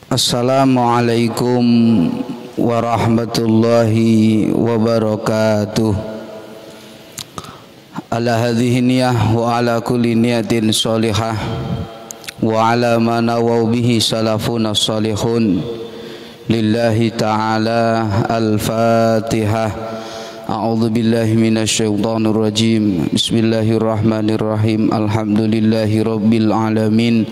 Assalamualaikum warahmatullahi wabarakatuh. Ala hadhihi niyah wa ala kulli niyatin sholihah wa ala ma nawaw bihi salafuna sholihun. Lillahi ta'ala al-Fatihah. A'udzu billahi minasy syaithanir rajim. Bismillahirrahmanirrahim. Alhamdulillahi rabbil alamin.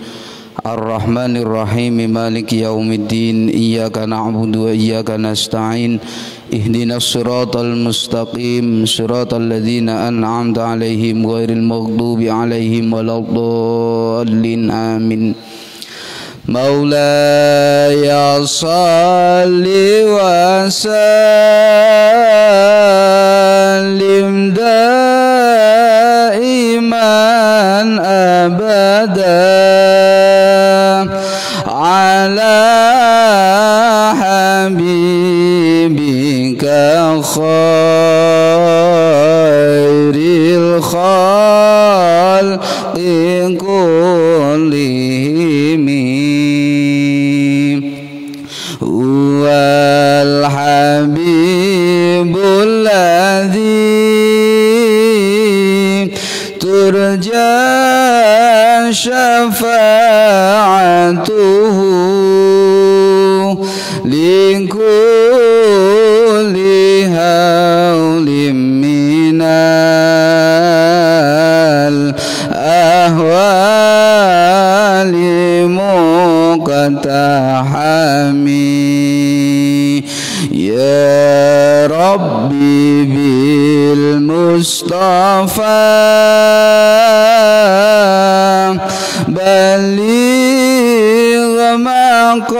Ar-Rahmanir Rahim. Maliki yaumiddin. Iyyaka na'budu wa iyyaka nasta'in. Ihdinas siratal mustaqim. Siratal ladzina an'amta 'alaihim ghairil maghdubi 'alaihim waladdallin. Amin. Maulaya salli wa sallim daiman abada ala habibika khairil khalqi kullihim wal habibul ladzi turja syafa'atuhu likulli hawlim minal ahwali muqtahami ya Rabbi bil Mustafa baligh maqasidana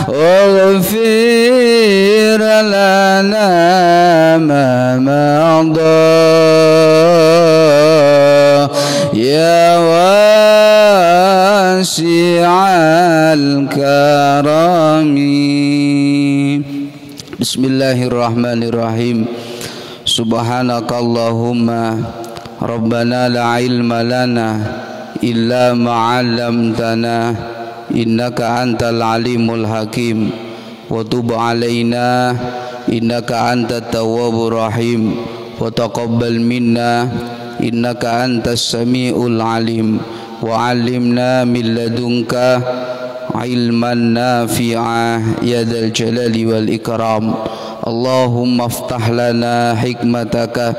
waghfir lana ma madha ya wasi'al karami. Bismillahirrahmanirrahim. Subhanakallahumma Rabbana la ilma lana illa ma 'allamtana innaka antal alimul hakim wa tub alaina innaka antat tawwabur rahim wa taqabbal minna innaka antas samiul alim wa 'allimna min ladunka ilman nafi'a ya dzal jalali wal ikram. Allahumma aftah lana hikmataka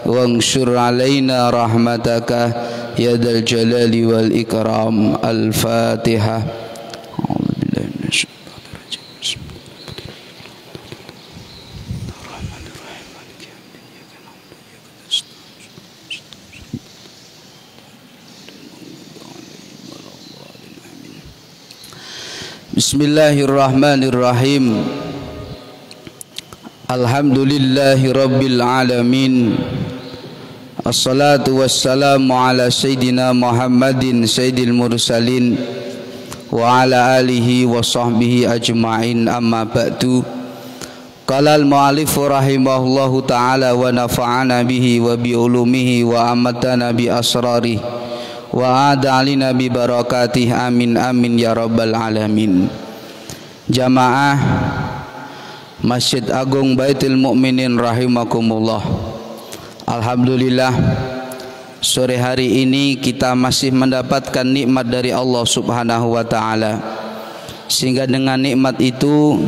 wanshur alaina rahmataka ya dzal jalali wal ikram. Al-Fatihah. A'udzu billahi minasy syaithanir rajim. Bismillahirrahmanirrahim. Maliki yaumiddin. Iyyaka na'budu wa iyyaka nasta'in. Bismillahirrahmanirrahim. Alhamdulillahi rabbil alamin. Assalatu wassalamu ala sayyidina Muhammadin sayyidil mursalin wa ala alihi wa sahbihi ajma'in. Amma ba'du. Qala al-mu'allif rahimahullahu ta'ala wa nafa'ana bihi wa bi ulumihi wa amatana bi asrarih wa ad'alina bi barakatih. Amin amin ya rabbal alamin. Jamaah Masjid Agung Baitul Mukminin rahimakumullah. Alhamdulillah, sore hari ini kita masih mendapatkan nikmat dari Allah Subhanahu wa taala. Sehingga dengan nikmat itu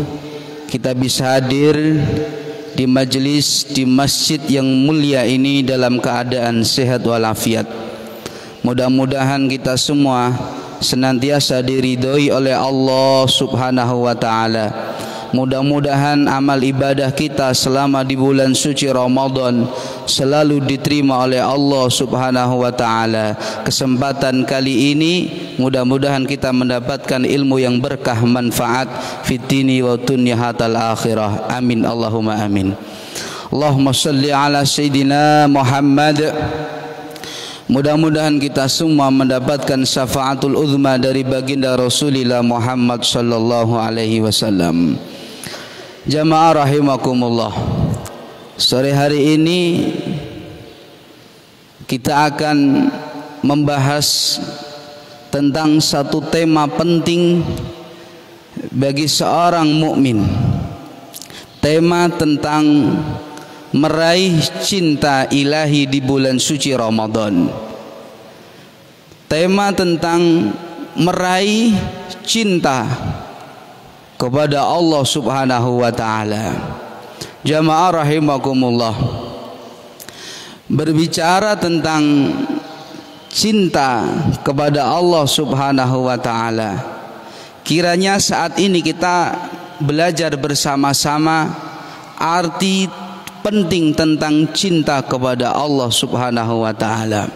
kita bisa hadir di majelis di masjid yang mulia ini dalam keadaan sehat walafiat. Mudah-mudahan kita semua senantiasa diridhoi oleh Allah Subhanahu wa taala. Mudah-mudahan amal ibadah kita selama di bulan suci Ramadan selalu diterima oleh Allah Subhanahu wa taala. Kesempatan kali ini mudah-mudahan kita mendapatkan ilmu yang berkah manfaat fid dini wa dunya hatal akhirah. Amin Allahumma amin. Allahumma shalli ala sayyidina Muhammad. Mudah-mudahan kita semua mendapatkan syafaatul uzma dari baginda Rasulullah Muhammad sallallahu alaihi wasallam. Jamaah rahimakumullah. Sore hari ini kita akan membahas tentang satu tema penting bagi seorang mukmin. Tema tentang meraih cinta ilahi di bulan suci Ramadan. Tema tentang meraih cinta kepada Allah Subhanahu wa taala. Jamaah rahimakumullah. Berbicara tentang cinta kepada Allah Subhanahu wa taala, kiranya saat ini kita belajar bersama-sama arti penting tentang cinta kepada Allah Subhanahu wa taala.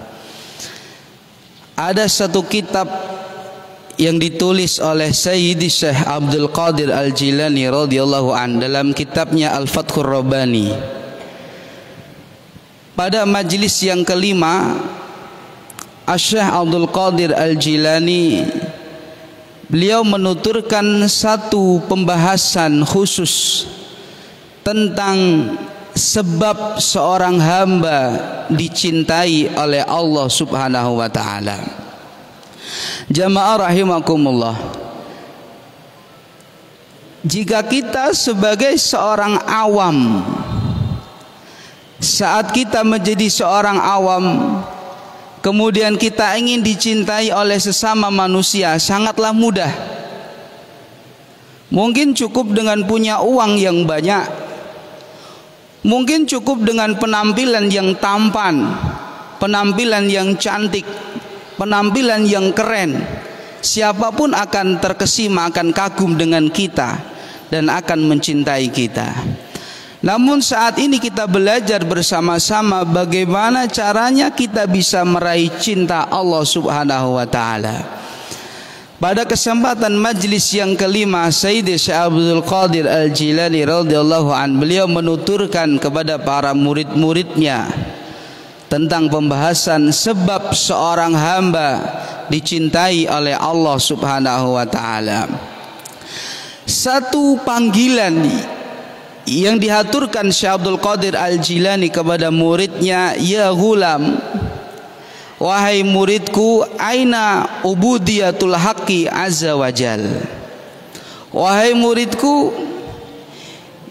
Ada satu kitab yang ditulis oleh Sayyidi Syekh Abdul Qadir Al-Jilani radhiyallahu an dalam kitabnya Al-Fathur Rabbani. Pada majelis yang kelima, Syekh Abdul Qadir Al-Jilani beliau menuturkan satu pembahasan khusus tentang sebab seorang hamba dicintai oleh Allah Subhanahu wa taala. Jamaah rahimakumullah. Jika kita sebagai seorang awam, saat kita menjadi seorang awam, kemudian kita ingin dicintai oleh sesama manusia, sangatlah mudah. Mungkin cukup dengan punya uang yang banyak, mungkin cukup dengan penampilan yang tampan, penampilan yang cantik, penampilan yang keren. Siapapun akan terkesima, akan kagum dengan kita dan akan mencintai kita. Namun saat ini kita belajar bersama-sama bagaimana caranya kita bisa meraih cinta Allah Subhanahu wa taala. Pada kesempatan majlis yang kelima, Sayyidi Syekh Abdul Qadir Al-Jilani radhiyallahu an beliau menuturkan kepada para murid-muridnya tentang pembahasan sebab seorang hamba dicintai oleh Allah Subhanahu wa taala. Satu panggilan yang dihaturkan Syekh Abdul Qadir Al-Jilani kepada muridnya, ya ghulam, wahai muridku, aina ubudiyatul haqqi azza wajal. Wahai muridku,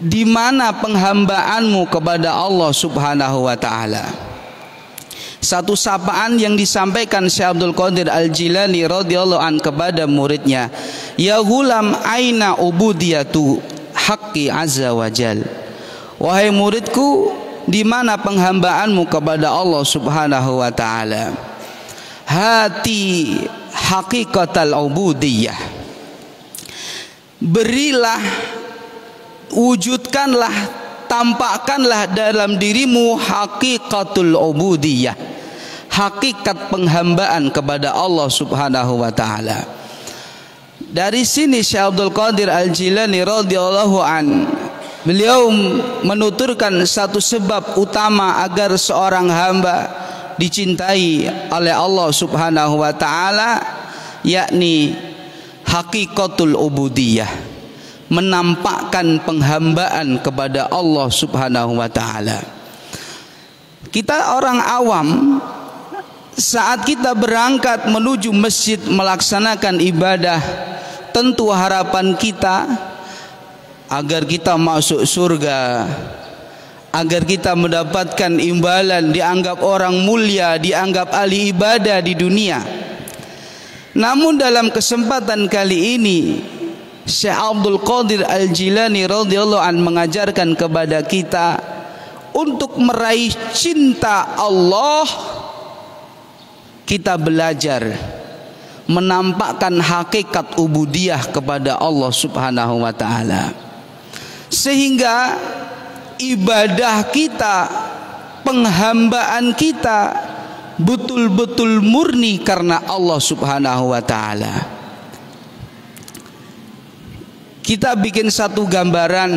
di mana penghambaanmu kepada Allah Subhanahu wa taala? Satu sapaan yang disampaikan Syekh Abdul Qadir Al-Jilani radhiyallahu an kepada muridnya, ya ghulam, aina ubudiyatu haqqi azza wajal. Wahai muridku, di mana penghambaanmu kepada Allah Subhanahu wa taala? Hati haqiqatal ubudiyah. Berilah, wujudkanlah, tampakkanlah dalam dirimu haqiqatul ubudiyah, hakikat penghambaan kepada Allah Subhanahu wa taala. Dari sini Syekh Abdul Qadir Al-Jilani radhiyallahu an beliau menuturkan satu sebab utama agar seorang hamba dicintai oleh Allah Subhanahu wa taala, yakni haqiqatul ubudiyah, menampakkan penghambaan kepada Allah Subhanahu wa taala. Kita orang awam, saat kita berangkat menuju masjid melaksanakan ibadah, tentu harapan kita agar kita masuk surga, agar kita mendapatkan imbalan, dianggap orang mulia, dianggap ahli ibadah di dunia. Namun dalam kesempatan kali ini, Syekh Abdul Qadir Al-Jilani radhiyallahu an mengajarkan kepada kita untuk meraih cinta Allah, kita belajar menampakkan hakikat ubudiyah kepada Allah Subhanahu wa taala, sehingga ibadah kita, penghambaan kita betul-betul murni karena Allah Subhanahu wa taala. Kita bikin satu gambaran,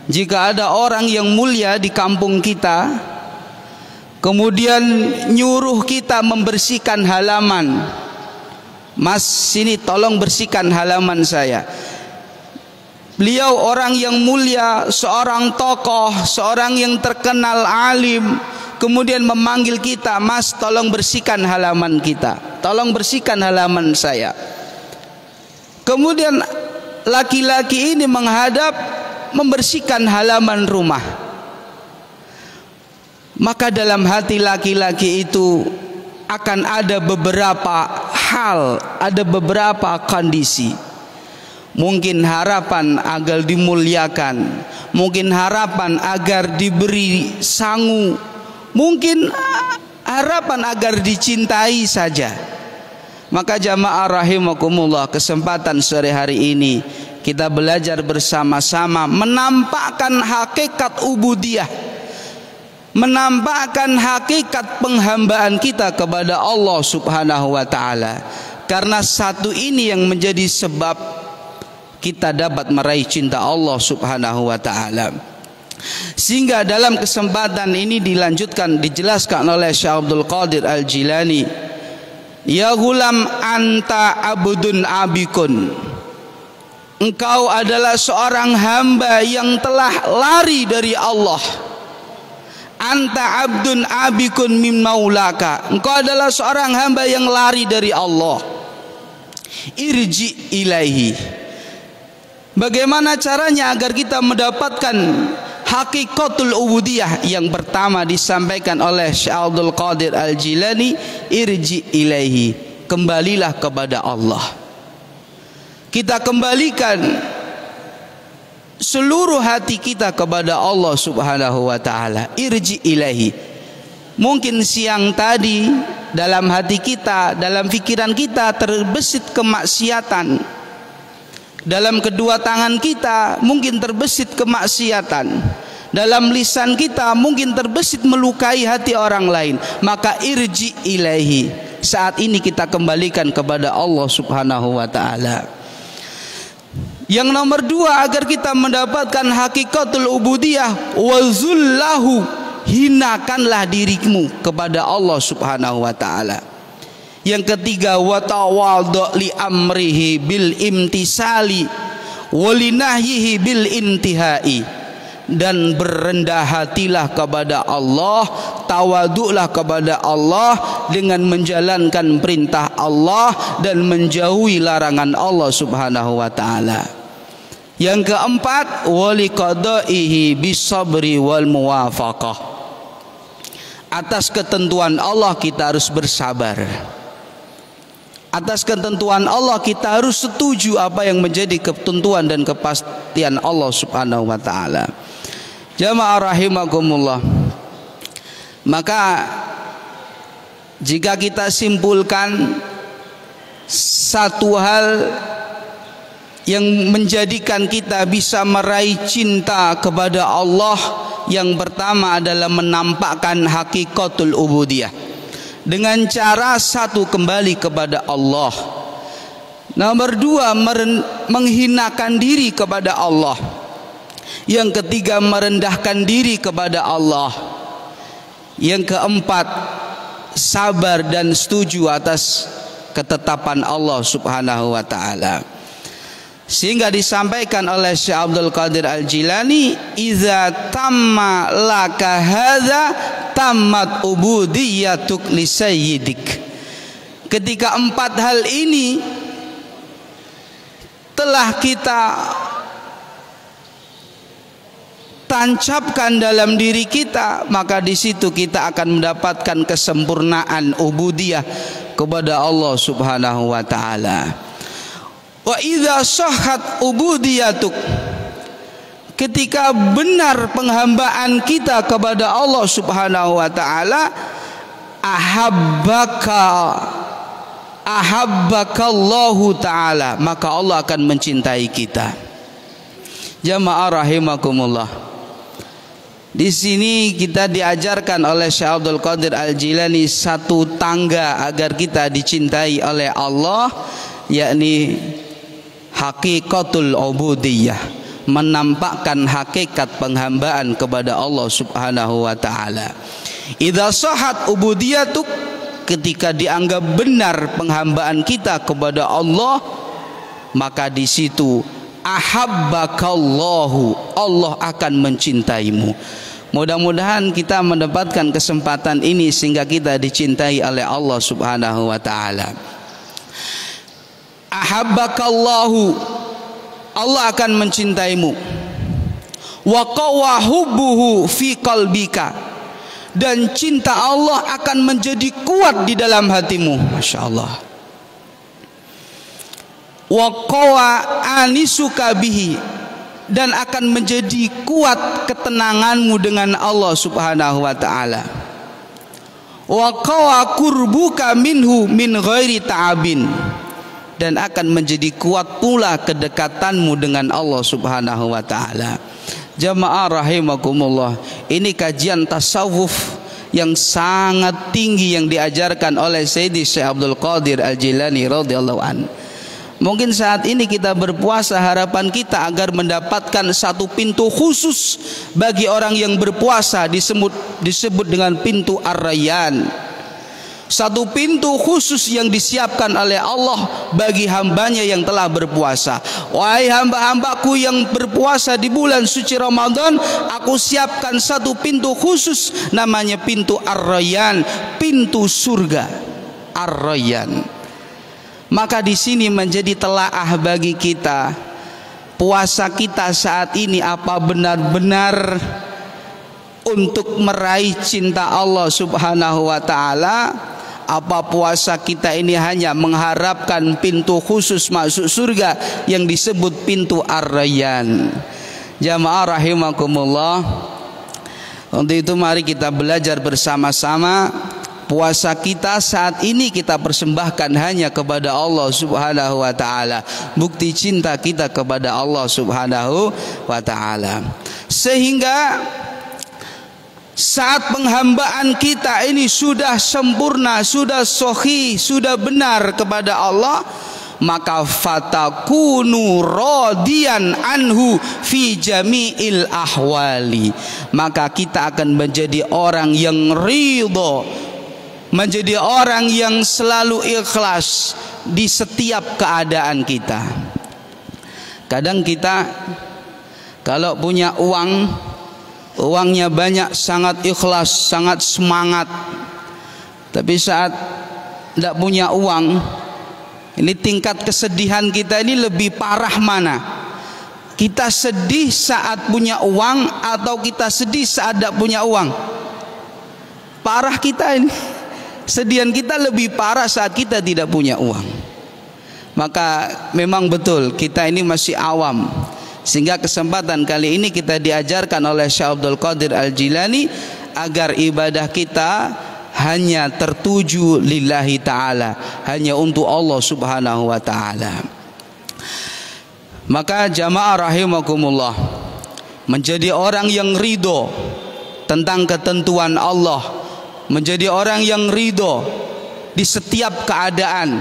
jika ada orang yang mulia di kampung kita, kemudian nyuruh kita membersihkan halaman, Mas, sini tolong bersihkan halaman saya. Beliau orang yang mulia, seorang tokoh, seorang yang terkenal alim, kemudian memanggil kita, "Mas, tolong bersihkan halaman kita, tolong bersihkan halaman saya." Kemudian laki-laki ini menghadap membersihkan halaman rumah. Maka dalam hati laki-laki itu akan ada beberapa hal, ada beberapa kondisi. Mungkin harapan agar dimuliakan, mungkin harapan agar diberi sangu, mungkin harapan agar dicintai saja. Maka jamaah rahimakumullah, kesempatan sore hari ini kita belajar bersama-sama menampakkan hakikat ubudiyah, menampakkan hakikat penghambaan kita kepada Allah Subhanahu wa taala. Karena satu ini yang menjadi sebab kita dapat meraih cinta Allah Subhanahu wa taala. Sehingga dalam kesempatan ini dijelaskan oleh Syekh Abdul Qadir Al-Jilani, "Ya gulam anta abdun abikun." Engkau adalah seorang hamba yang telah lari dari Allah. Anta abdun abikun min maulaka. Engkau adalah seorang hamba yang lari dari Allah. Irji ilaihi. Bagaimana caranya agar kita mendapatkan hakikatul ubudiyah? Yang pertama disampaikan oleh Syekh Abdul Qadir Al-Jilani, irji ilaihi, kembalilah kepada Allah. Kita kembalikan seluruh hati kita kepada Allah Subhanahu wa taala. Irji ilaihi. Mungkin siang tadi dalam hati kita, dalam pikiran kita terbesit kemaksiatan. Dalam kedua tangan kita mungkin terbesit kemaksiatan. Dalam lisan kita mungkin terbesit melukai hati orang lain. Maka irji ilaihi, saat ini kita kembalikan kepada Allah Subhanahu wa taala. Yang nomor dua, agar kita mendapatkan hakikatul ubudiyah, wazullahu, hinakanlah dirimu kepada Allah Subhanahu wa taala. Yang ketiga, watawadhu li amrihi bil imtisali walinahyihi bil intihai, dan berendah hatilah kepada Allah, tawaduklah kepada Allah dengan menjalankan perintah Allah dan menjauhi larangan Allah Subhanahu wa taala. Yang keempat, wali qadaihi bisabri wal muwafaqah. Atas ketentuan Allah kita harus bersabar. Atas ketentuan Allah kita harus setuju apa yang menjadi ketentuan dan kepastian Allah Subhanahu wa taala. Jamaah rahimakumullah. Maka jika kita simpulkan satu hal yang menjadikan kita bisa meraih cinta kepada Allah, yang pertama adalah menampakkan hakikatul ubudiyah dengan cara satu, kembali kepada Allah. Nomor dua, menghinakan diri kepada Allah. Yang ketiga, merendahkan diri kepada Allah. Yang keempat, sabar dan setuju atas ketetapan Allah Subhanahu wa taala. Sehingga disampaikan oleh Syekh Abdul Qadir Al-Jilani, "Iza tamma laka hadza tammat ubudiyatuk li sayyidik." Ketika empat hal ini telah kita tancapkan dalam diri kita, maka di situ kita akan mendapatkan kesempurnaan ubudiyah kepada Allah Subhanahu wa taala. Wa idza sahhat ubudiyatuk, ketika benar penghambaan kita kepada Allah Subhanahu wa taala, ahabbakallahu taala, maka Allah akan mencintai kita. Jamaah rahimakumullah. Di sini kita diajarkan oleh Syekh Abdul Qadir Al-Jilani satu tangga agar kita dicintai oleh Allah, yakni hakikatul ubudiyah, menampakkan hakikat penghambaan kepada Allah Subhanahu wa taala. Idza shahat ubudiyatuk, ketika dianggap benar penghambaan kita kepada Allah, maka di situ ahabbakallahu, Allah akan mencintaimu. Mudah-mudahan kita mendapatkan kesempatan ini sehingga kita dicintai oleh Allah Subhanahu wa taala. Ahabbakallahu, Allah akan mencintaimu. Wa qawwa hubbuhu fi qalbika, dan cinta Allah akan menjadi kuat di dalam hatimu. Masya Allah. Wa qawwa anisuka bihi, dan akan menjadi kuat ketenanganmu dengan Allah Subhanahu wa taala. Wa qawwa qurbuka minhu min ghairi ta'abin, dan akan menjadi kuat pula kedekatanmu dengan Allah Subhanahu wa taala. Jamaah rahimakumullah, ini kajian tasawuf yang sangat tinggi yang diajarkan oleh Sayyidi Syekh Abdul Qadir Al-Jilani radhiyallahu anhu. Mungkin saat ini kita berpuasa, harapan kita agar mendapatkan satu pintu khusus bagi orang yang berpuasa, disebut dengan pintu Ar-Rayyan. Satu pintu khusus yang disiapkan oleh Allah bagi hambanya yang telah berpuasa. Wahai hamba-hambaku yang berpuasa di bulan suci Ramadan, aku siapkan satu pintu khusus, namanya pintu Ar-Rayyan, pintu surga. Ar-Rayyan. Maka di sini menjadi telaah bagi kita, puasa kita saat ini apa benar-benar untuk meraih cinta Allah Subhanahu wa taala? Apa puasa kita ini hanya mengharapkan pintu khusus masuk surga yang disebut pintu Ar-Rayyan? Jamaah rahimakumullah, untuk itu mari kita belajar bersama-sama. Puasa kita saat ini kita persembahkan hanya kepada Allah Subhanahu wa taala, bukti cinta kita kepada Allah Subhanahu wa taala. Sehingga saat penghambaan kita ini sudah sempurna, sudah sahih, sudah benar kepada Allah, maka fatakunu radiyan anhu fi jami'il ahwali, maka kita akan menjadi orang yang ridho, menjadi orang yang selalu ikhlas di setiap keadaan kita. Kadang kita kalau punya uang, uangnya banyak, sangat ikhlas, sangat semangat. Tapi saat tidak punya uang, ini tingkat kesedihan kita ini lebih parah mana? Kita sedih saat punya uang atau kita sedih saat tidak punya uang? Parah kita ini. Sedihan kita lebih parah saat kita tidak punya uang. Maka memang betul kita ini masih awam, sehingga kesempatan kali ini kita diajarkan oleh Syekh Abdul Qadir Al-Jilani agar ibadah kita hanya tertuju lillahi ta'ala, hanya untuk Allah Subhanahu wa ta'ala. Maka jamaah rahimakumullah, menjadi orang yang ridho tentang ketentuan Allah, menjadi orang yang ridho di setiap keadaan,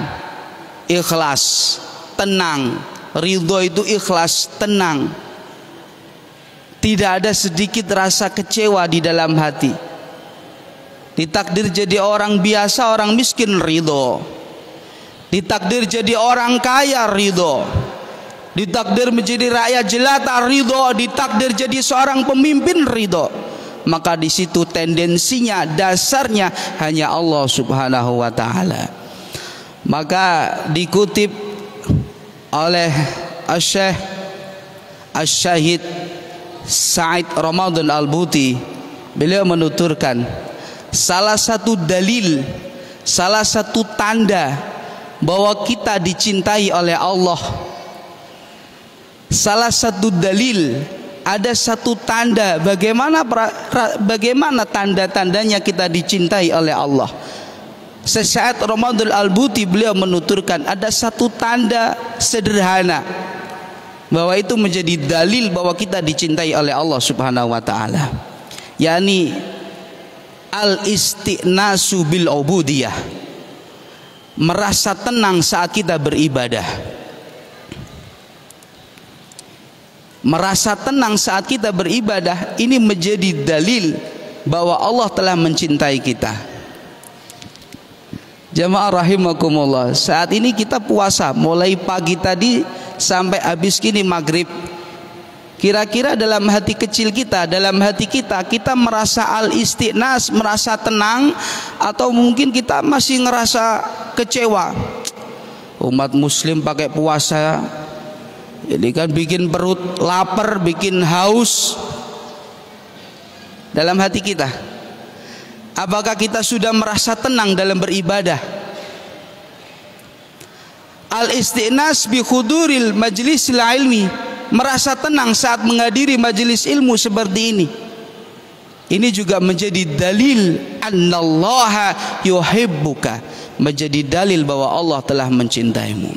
ikhlas, tenang. Ridho itu ikhlas, tenang, tidak ada sedikit rasa kecewa di dalam hati. Ditakdir jadi orang biasa, orang miskin, ridho. Ditakdir jadi orang kaya, ridho. Ditakdir menjadi rakyat jelata, ridho. Ditakdir jadi seorang pemimpin, ridho. Maka di situ tendensinya, dasarnya hanya Allah Subhanahu wa taala. Maka dikutip oleh Syekh Asy-Syahid Sa'id Ramadan Al-Buti, beliau menuturkan salah satu dalil, salah satu tanda bahwa kita dicintai oleh Allah, salah satu dalil, ada satu tanda bagaimana tanda-tandanya kita dicintai oleh Allah. Syekh Ramadan Al-Buti beliau menuturkan ada satu tanda sederhana bahwa itu menjadi dalil bahwa kita dicintai oleh Allah Subhanahu wa taala, yakni al-istinasu bil ubudiyah, merasa tenang saat kita beribadah. Merasa tenang saat kita beribadah ini menjadi dalil bahwa Allah telah mencintai kita. Jamaah rahimakumullah, saat ini kita puasa mulai pagi tadi sampai habis kini maghrib. Kira-kira dalam hati kecil kita, dalam hati kita merasa al-istinas, merasa tenang, atau mungkin kita masih ngerasa kecewa? Umat muslim pakai puasa ini kan bikin perut lapar, bikin haus. Dalam hati kita, apakah kita sudah merasa tenang dalam beribadah? Al-istinas bi huduril majlisil ilmi, merasa tenang saat menghadiri majelis ilmu seperti ini. Ini juga menjadi dalil annallaha yuhibbuka, menjadi dalil bahwa Allah telah mencintaimu.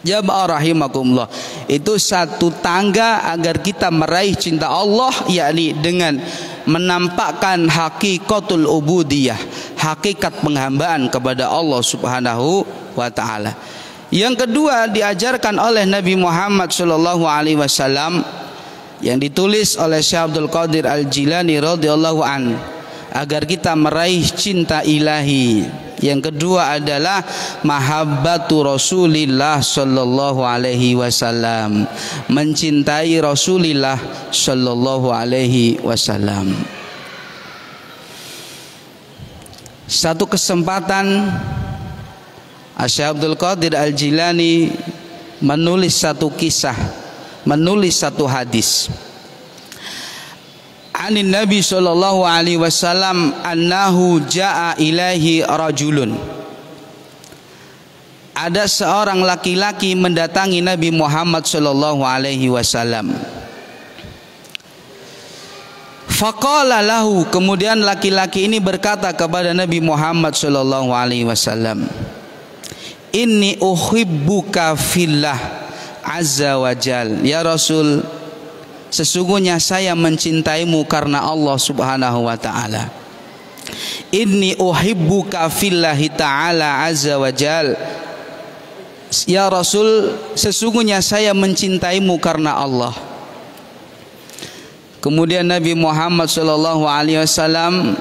Jamaah rahimakumullah, itu satu tangga agar kita meraih cinta Allah, yakni dengan menampakkan hakikatul ubudiyah, hakikat penghambaan kepada Allah Subhanahu wa taala. Yang kedua diajarkan oleh Nabi Muhammad sallallahu alaihi wasallam yang ditulis oleh Syekh Abdul Qadir Al-Jilani radhiyallahu an, agar kita meraih cinta ilahi. Yang kedua adalah mahabbatu Rasulillah sallallahu alaihi wasallam, mencintai Rasulillah sallallahu alaihi wasallam. Satu kesempatan Syekh Abdul Qadir Al-Jilani menulis satu kisah, menulis satu hadis. Anin Nabi sallallahu alaihi wasallam annahu jaa ilaihi rajulun. Ada seorang laki-laki mendatangi Nabi Muhammad sallallahu alaihi wasallam. Faqala lahu, kemudian laki-laki ini berkata kepada Nabi Muhammad sallallahu alaihi wasallam, inni uhibbuka fillah azza wa jal. Ya Rasul, sesungguhnya saya mencintaimu karena Allah Subhanahu wa taala. Inni uhibbuka fillahi ta'ala azza wa jal. Ya Rasul, sesungguhnya saya mencintaimu karena Allah. Kemudian Nabi Muhammad sallallahu alaihi wasallam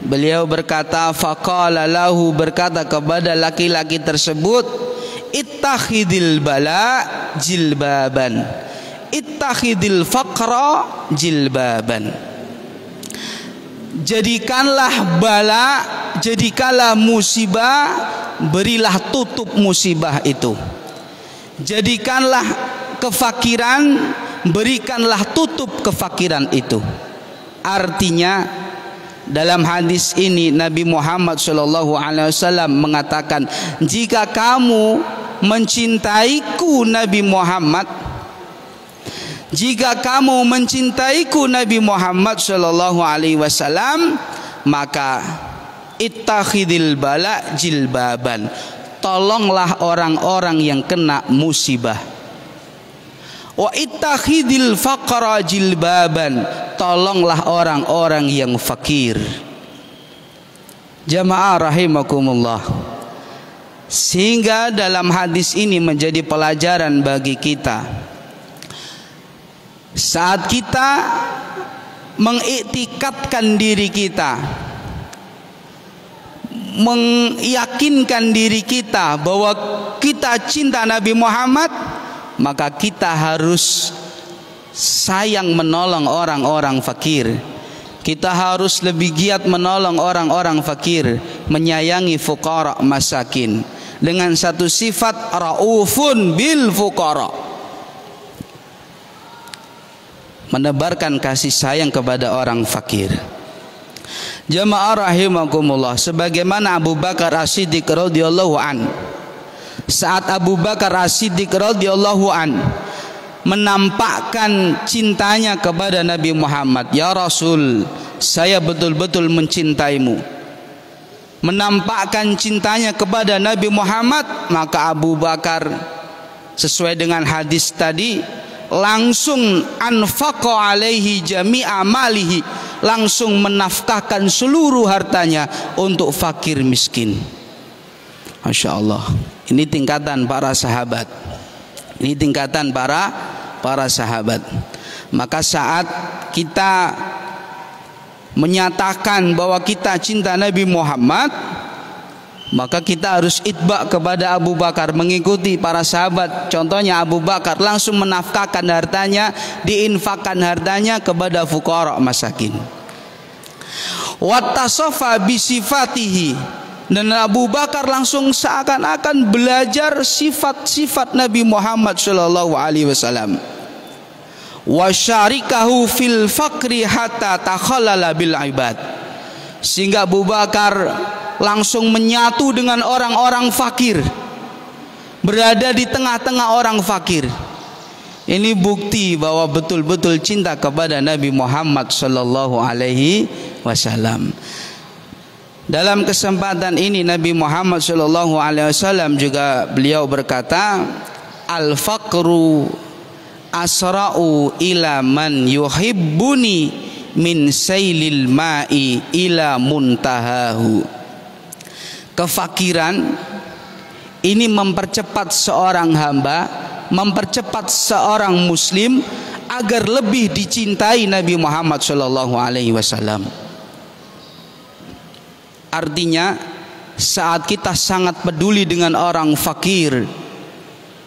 beliau berkata, faqala lahu, berkata kepada laki-laki tersebut, ittakhidil bala jilbaban, ittakhidil faqra jilbaban. Jadikanlah bala, jadikanlah musibah, berilah tutup musibah itu. Jadikanlah kefakiran, berikanlah tutup kefakiran itu. Artinya dalam hadis ini Nabi Muhammad SAW mengatakan, jika kamu mencintaiku Nabi Muhammad, jika kamu mencintaiku Nabi Muhammad SAW, maka ittakhidil bala jilbaban, tolonglah orang-orang yang kena musibah. Wa ittakhidil faqra jilbaban, tolonglah orang-orang yang fakir. Jamaah rahimakumullah. Sehingga dalam hadis ini menjadi pelajaran bagi kita. Saat kita mengiktikadkan diri kita, meyakinkan diri kita bahwa kita cinta Nabi Muhammad, maka kita harus sayang menolong orang-orang fakir. Kita harus lebih giat menolong orang-orang fakir, menyayangi fuqara masakin, dengan satu sifat raufun bil fuqara, menebarkan kasih sayang kepada orang fakir. Jamaah rahimakumullah, sebagaimana Abu Bakar As-Siddiq radhiyallahu an, saat Abu Bakar As-Siddiq radhiyallahu an menampakkan cintanya kepada Nabi Muhammad, ya Rasul, saya betul-betul mencintaimu, menampakkan cintanya kepada Nabi Muhammad, maka Abu Bakar sesuai dengan hadis tadi langsung anfaqa alaihi jami'a malihi, langsung menafkahkan seluruh hartanya untuk fakir miskin. Masya Allah, ini tingkatan para sahabat, ini tingkatan para sahabat. Maka saat kita menyatakan bahwa kita cinta Nabi Muhammad, Maka kita harus itba kepada Abu Bakar, mengikuti para sahabat. Contohnya Abu Bakar langsung menafkahkan hartanya, diinfakkan hartanya kepada fuqara masakin. Wattasafa bisifatihi, dan Abu Bakar langsung seakan-akan belajar sifat-sifat Nabi Muhammad sallallahu alaihi wasallam. Wa syarikahu fil faqri hatta takhallala bil ibad, sehingga Abu Bakar langsung menyatu dengan orang-orang fakir, berada di tengah-tengah orang fakir. Ini bukti bahwa betul-betul cinta kepada Nabi Muhammad sallallahu alaihi wasallam. Dalam kesempatan ini Nabi Muhammad sallallahu alaihi wasallam juga beliau berkata, al-faqru asra'u ila man yuhibbuni min sailil ma'i ila muntahahu. Kefakiran ini mempercepat seorang hamba, mempercepat seorang muslim agar lebih dicintai Nabi Muhammad sallallahu alaihi wasallam. Artinya, saat kita sangat peduli dengan orang fakir,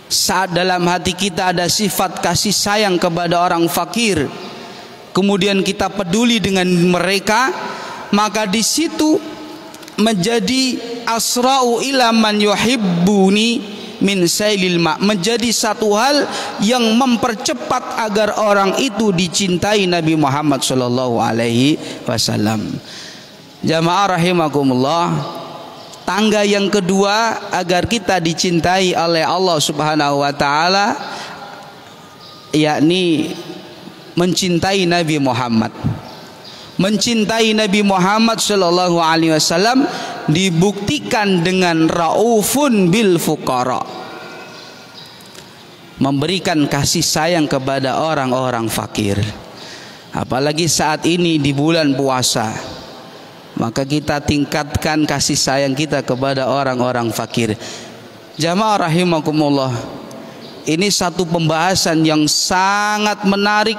saat dalam hati kita ada sifat kasih sayang kepada orang fakir, kemudian kita peduli dengan mereka, maka di situ menjadi asra'u ila man yuhibbuni min sailil ma, menjadi satu hal yang mempercepat agar orang itu dicintai Nabi Muhammad sallallahu alaihi wasallam. Jamaah rahimakumullah, tangga yang kedua agar kita dicintai oleh Allah Subhanahu wa taala yakni mencintai Nabi Muhammad. Mencintai Nabi Muhammad sallallahu alaihi wasallam dibuktikan dengan raufun bil fuqara, memberikan kasih sayang kepada orang-orang fakir. Apalagi saat ini di bulan puasa, maka kita tingkatkan kasih sayang kita kepada orang-orang fakir. Jamaah rahimakumullah, ini satu pembahasan yang sangat menarik,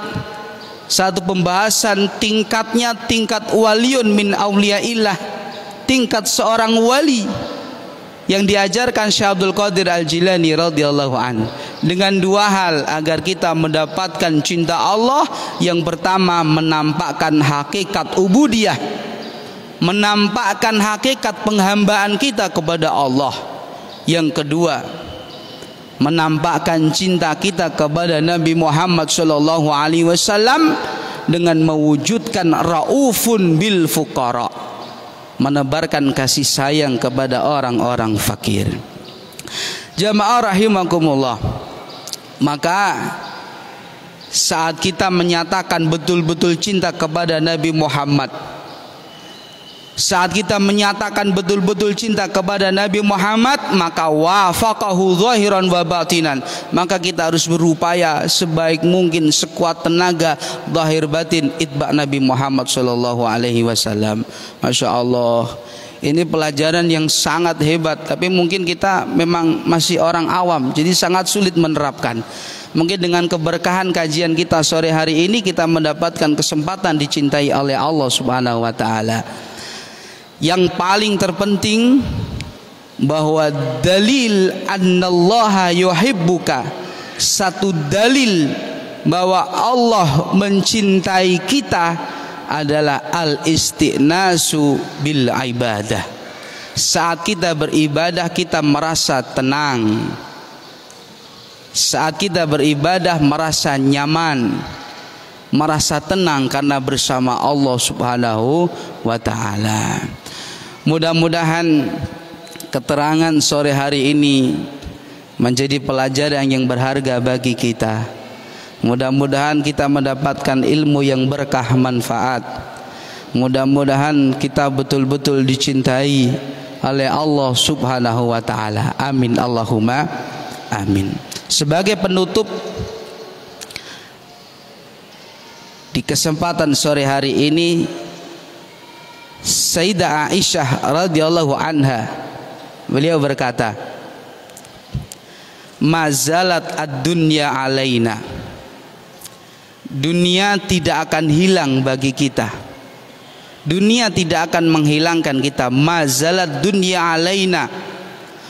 satu pembahasan tingkatnya tingkat waliyun min auliyaillah, tingkat seorang wali yang diajarkan Syekh Abdul Qadir Al-Jilani radhiyallahu an, dengan dua hal agar kita mendapatkan cinta Allah. Yang pertama, menampakkan hakikat ubudiyah, menampakkan hakikat penghambaan kita kepada Allah. Yang kedua, menampakkan cinta kita kepada Nabi Muhammad sallallahu alaihi wasallam dengan mewujudkan raufun bil fuqara, menebarkan kasih sayang kepada orang-orang fakir. Jamaah rahimakumullah, maka saat kita menyatakan betul-betul cinta kepada Nabi Muhammad, saat kita menyatakan betul-betul cinta kepada Nabi Muhammad, maka wafaqahu zahiran wa batinan, maka kita harus berupaya sebaik mungkin, sekuat tenaga, zahir batin, itba Nabi Muhammad sallallahu alaihi wasallam. Masya Allah, ini pelajaran yang sangat hebat, tapi mungkin kita memang masih orang awam, jadi sangat sulit menerapkan. Mungkin dengan keberkahan kajian kita sore hari ini, kita mendapatkan kesempatan dicintai oleh Allah Subhanahu wa taala. Yang paling terpenting bahwa dalil annallaha yuhibbuka, satu dalil bahwa Allah mencintai kita adalah al-istinasu bil ibadah. Saat kita beribadah kita merasa tenang, saat kita beribadah merasa nyaman, merasa tenang karena bersama Allah Subhanahu wa taala. Mudah-mudahan keterangan sore hari ini menjadi pelajaran yang berharga bagi kita. Mudah-mudahan kita mendapatkan ilmu yang berkah manfaat. Mudah-mudahan kita betul-betul dicintai oleh Allah Subhanahu wa taala. Amin Allahumma amin. Sebagai penutup di kesempatan sore hari ini, Sayyidah Aisyah radhiyallahu anha, beliau berkata, mazalat ad-dunya alaina, dunia tidak akan hilang bagi kita, Dunia tidak akan menghilangkan kita. Mazalat dunya alaina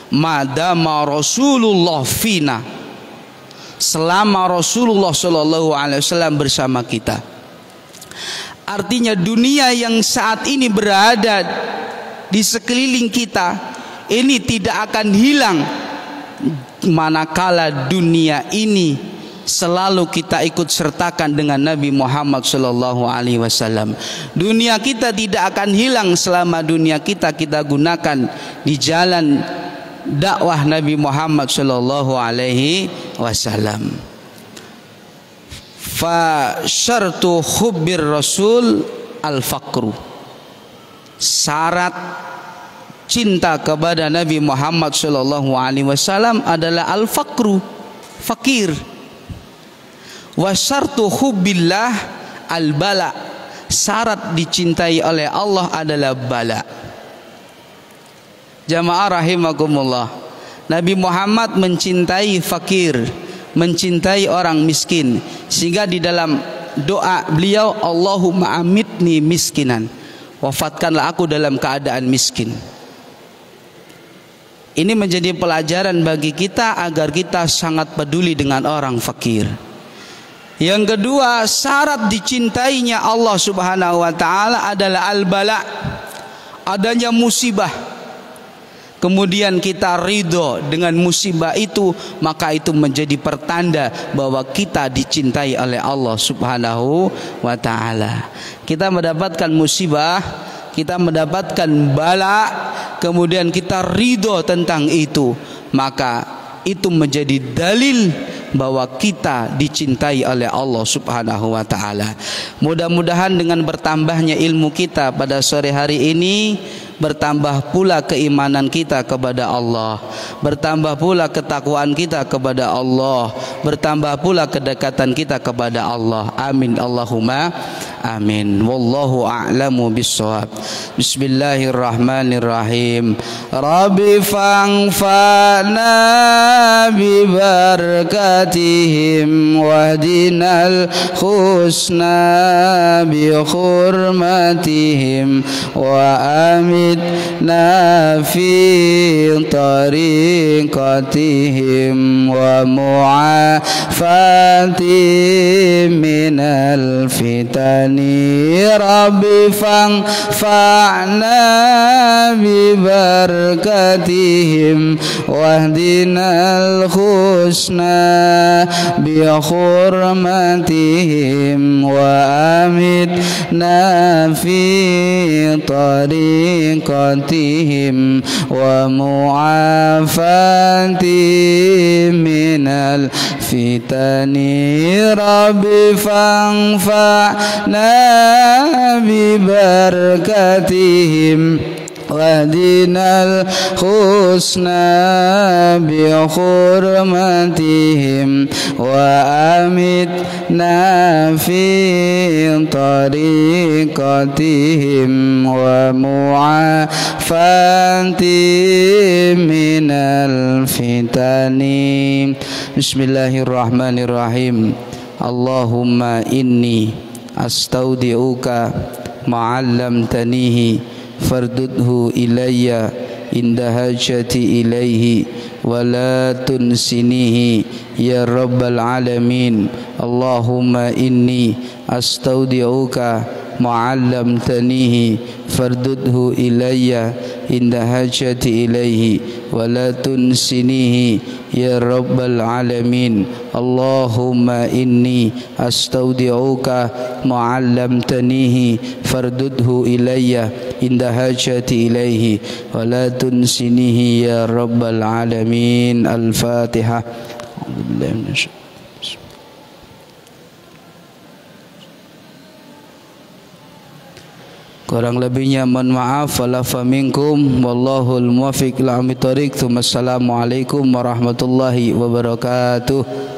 madama Rasulullah fina. Selama Rasulullah sallallahu alaihi wasallam bersama kita. Artinya dunia yang saat ini berada di sekeliling kita ini tidak akan hilang manakala dunia ini selalu kita ikut sertakan dengan Nabi Muhammad sallallahu alaihi wasallam. Dunia kita tidak akan hilang selama dunia kita gunakan di jalan dakwah Nabi Muhammad sallallahu alaihi wasallam. Fa syartu hubbir rasul al-faqru. Syarat cinta kepada Nabi Muhammad sallallahu alaihi wasallam adalah al-faqru, fakir. Wa syartu hubbillah al-bala. Syarat dicintai oleh Allah adalah bala. Jamaah rahimakumullah. Nabi Muhammad mencintai fakir, mencintai orang miskin, sehingga di dalam doa beliau, Allahumma amitni miskinan, wafatkanlah aku dalam keadaan miskin. Ini menjadi pelajaran bagi kita agar kita sangat peduli dengan orang fakir. Yang kedua, syarat dicintainya Allah Subhanahu wa taala adalah al-bala, adanya musibah. Kemudian kita ridho dengan musibah itu, maka itu menjadi pertanda bahwa kita dicintai oleh Allah Subhanahu wa taala. Kita mendapatkan musibah, kita mendapatkan bala, kemudian kita ridho tentang itu, maka itu menjadi dalil bahwa kita dicintai oleh Allah Subhanahu wa taala. Mudah-mudahan dengan bertambahnya ilmu kita pada sore hari ini, bertambah pula keimanan kita kepada Allah, bertambah pula ketakwaan kita kepada Allah, bertambah pula kedekatan kita kepada Allah. Amin Allahumma amin. Wallahu a'lamu bissawab. Bismillahirrahmanirrahim. Rabbi fa'na bi barakatihim wahdinal husna bi hurmatihim wa amitna fi tariqatihim wa mu'afati minal fitani. Rabbi fa'na bi barakatihim wahdinal husna bi hurmatihim wa amitna fi tariqatihim wa mu'afati minal fitani. Rabbi fa'na bi barakatihim wahdinal husna bi hurmatihim wa amitna fi tariqatihim wa mu'afati minal fitani. Bismillahirrahmanirrahim. Allahumma inni astaudi'uka ma'allamtanihi fardudhu ilayya inda hajati ilayhi wa la tunsinihi ya rabbal alamin. Allahumma inni astaudi'uka ma'allamtanihi fardudhu ilayya inda hajati ilayhi wa la tunsinihi ya rabbal alamin. Allahumma inni astaudi'uka ma'allamtanihi fardudhu ilayya inda hajati ilayhi wa la tunsinihi ya rabbal alamin. Al-Fatihah. Kurang lebihnya mohon maaf. Walafa minkum wallahul muwaffiq ila aqwamit thoriq. Assalamualaikum warahmatullahi wabarakatuh.